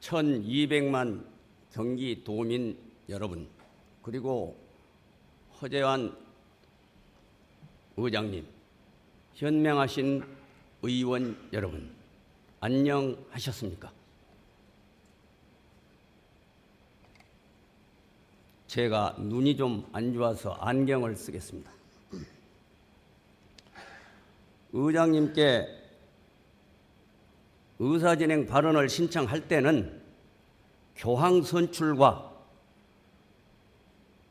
1200만 경기도민 여러분, 그리고 허재환 의장님, 현명하신 의원 여러분, 안녕하셨습니까? 제가 눈이 좀 안 좋아서 안경을 쓰겠습니다. 의장님께 의사진행 발언을 신청할 때는 교황 선출과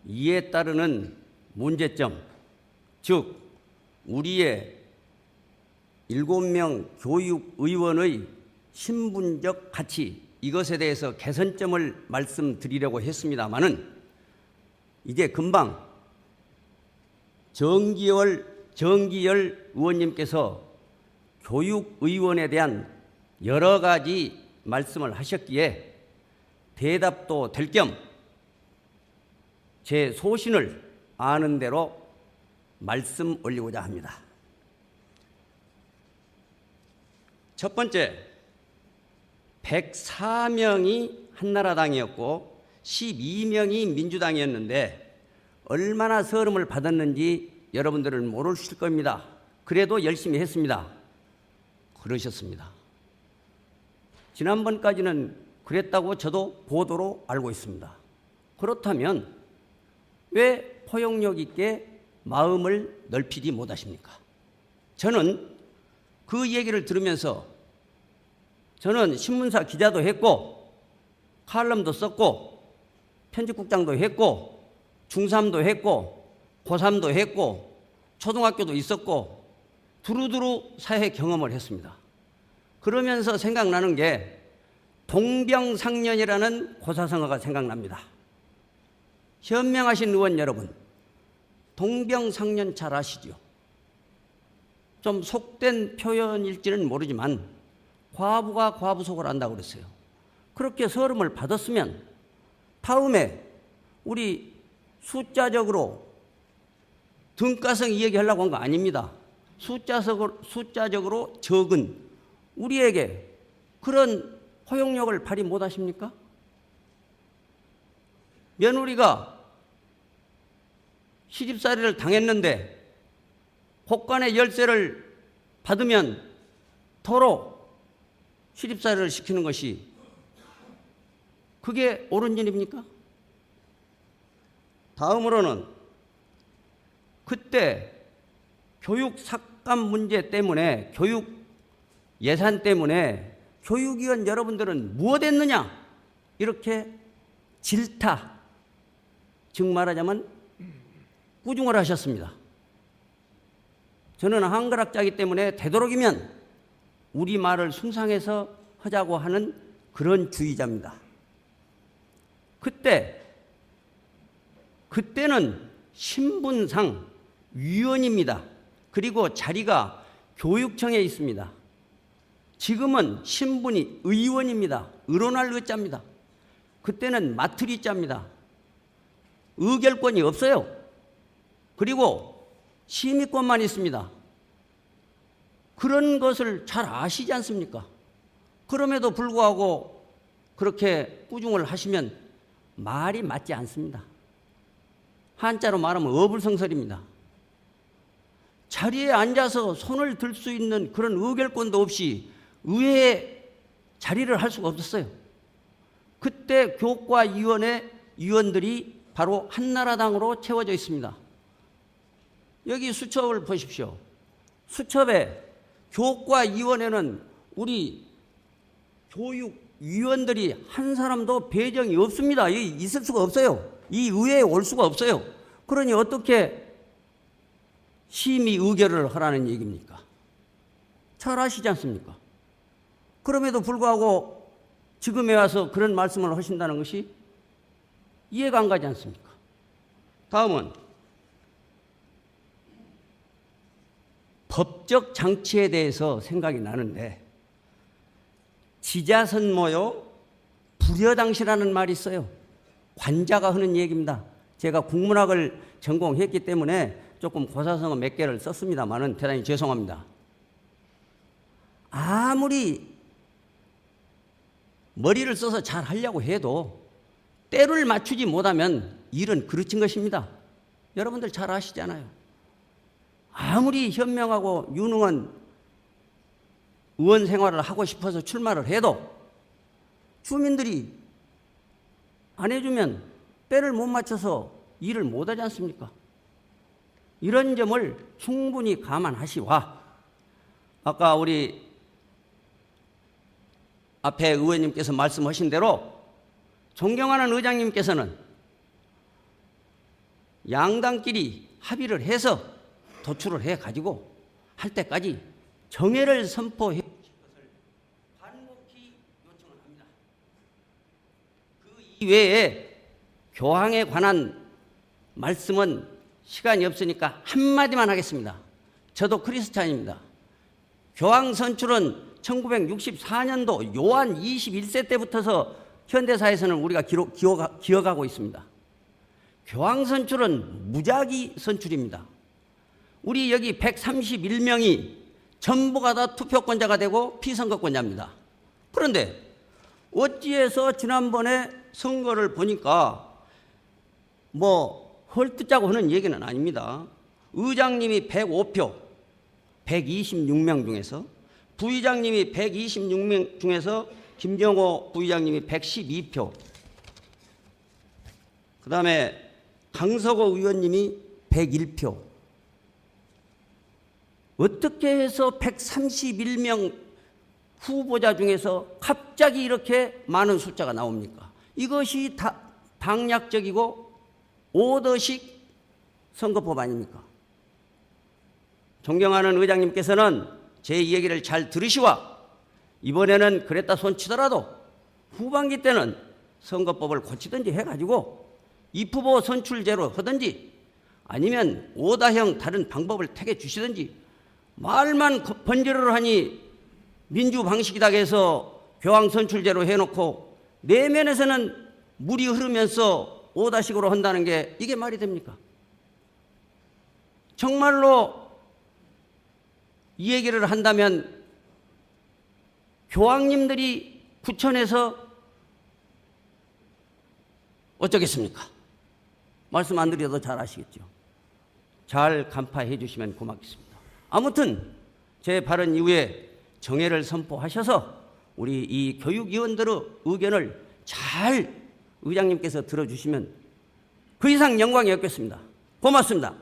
이에 따르는 문제점, 즉 우리의 7명 교육의원의 신분적 가치, 이것에 대해서 개선점을 말씀드리려고 했습니다마는 이제 금방 정기열 의원님께서 교육의원에 대한 여러 가지 말씀을 하셨기에 대답도 될 겸 제 소신을 아는 대로 말씀 올리고자 합니다. 첫 번째, 104명이 한나라당이었고 12명이 민주당이었는데 얼마나 서름을 받았는지 여러분들은 모르실 겁니다. 그래도 열심히 했습니다. 그러셨습니다. 지난번까지는 그랬다고 저도 보도로 알고 있습니다. 그렇다면 왜 포용력 있게 마음을 넓히지 못하십니까? 저는 그 얘기를 들으면서 저는 신문사 기자도 했고 칼럼도 썼고 편집국장도 했고 중3도 했고 고3도 했고 초등학교도 있었고 두루두루 사회 경험을 했습니다. 그러면서 생각나는 게 동병상련이라는 고사성어가 생각납니다. 현명하신 의원 여러분, 동병상련 잘 아시죠? 좀 속된 표현일지는 모르지만 과부가 과부 속을 안다고 그랬어요. 그렇게 서름을 받았으면 다음에 우리 숫자적으로 등가성 이야기하려고 한 거 아닙니다. 숫자적으로 적은 우리에게 그런 포용력을 발휘 못하십니까? 며느리가 시집살이를 당했는데 곳간의 열쇠를 받으면 도로 시집살이를 시키는 것이 그게 옳은 일입니까? 다음으로는 그때 교육 삭감 문제 때문에, 교육 예산 때문에 교육위원 여러분들은 무엇했느냐? 이렇게 질타, 즉 말하자면 꾸중을 하셨습니다. 저는 한글학자이기 때문에 되도록이면 우리말을 숭상해서 하자고 하는 그런 주의자입니다. 그때는 신분상 위원입니다. 그리고 자리가 교육청에 있습니다. 지금은 신분이 의원입니다. 의론할 의자입니다. 그때는 마트리자입니다. 의결권이 없어요. 그리고 심의권만 있습니다. 그런 것을 잘 아시지 않습니까? 그럼에도 불구하고 그렇게 꾸중을 하시면 말이 맞지 않습니다. 한자로 말하면 어불성설입니다. 자리에 앉아서 손을 들 수 있는 그런 의결권도 없이 의회에 자리를 할 수가 없었어요. 그때 교과위원회 위원들이 바로 한나라당으로 채워져 있습니다. 여기 수첩을 보십시오. 수첩에 교과위원회는 우리 교육위원들이 한 사람도 배정이 없습니다. 있을 수가 없어요. 이 의회에 올 수가 없어요. 그러니 어떻게 심의 의결을 하라는 얘기입니까? 잘 아시지 않습니까? 그럼에도 불구하고 지금에 와서 그런 말씀을 하신다는 것이 이해가 안 가지 않습니까? 다음은 법적 장치에 대해서 생각이 나는데 지자선모요 불여당시라는 말이 있어요. 관자가 하는 얘기입니다. 제가 국문학을 전공했기 때문에 조금 고사성어 몇 개를 썼습니다마는 대단히 죄송합니다. 아무리 머리를 써서 잘 하려고 해도 때를 맞추지 못하면 일은 그르친 것입니다. 여러분들 잘 아시잖아요. 아무리 현명하고 유능한 의원 생활을 하고 싶어서 출마를 해도 주민들이 안 해주면 때를 못 맞춰서 일을 못하지 않습니까? 이런 점을 충분히 감안하시와 아까 우리 앞에 의원님께서 말씀하신 대로 존경하는 의장님께서는 양당끼리 합의를 해서 도출을 해가지고 할 때까지 정회를 선포해 주실 것을 간곡히 요청을 합니다. 그 이외에 교황에 관한 말씀은 시간이 없으니까 한마디만 하겠습니다. 저도 크리스찬입니다. 교황 선출은 1964년도 요한 21세 때부터서 현대사에서는 우리가 기억하고 있습니다. 교황 선출은 무작위 선출입니다. 우리 여기 131명이 전부가 다 투표권자가 되고 피선거권자입니다. 그런데 어찌해서 지난번에 선거를 보니까 헐뜯자고 하는 얘기는 아닙니다. 의장님이 105표, 126명 중에서, 부의장님이 126명 중에서 김정호 부의장님이 112표, 그 다음에 강서구 의원님이 101표. 어떻게 해서 131명 후보자 중에서 갑자기 이렇게 많은 숫자가 나옵니까? 이것이 당략적이고 오더식 선거법 아닙니까? 존경하는 의장님께서는 제 얘기를 잘 들으시와 이번에는 그랬다 손치더라도 후반기 때는 선거법을 고치든지 해가지고 입후보 선출제로 하든지 아니면 오다형 다른 방법을 택해 주시든지 말만 번지르르 하니 민주 방식이다 해서 교황 선출제로 해놓고 내면에서는 물이 흐르면서 오다식으로 한다는 게 이게 말이 됩니까? 정말로 이 얘기를 한다면 교황님들이 구천에서 어쩌겠습니까? 말씀 안 드려도 잘 아시겠죠. 잘 간파해 주시면 고맙겠습니다. 아무튼 제 발언 이후에 정회를 선포하셔서 우리 이 교육위원들의 의견을 잘 의장님께서 들어주시면 그 이상 영광이 없겠습니다. 고맙습니다.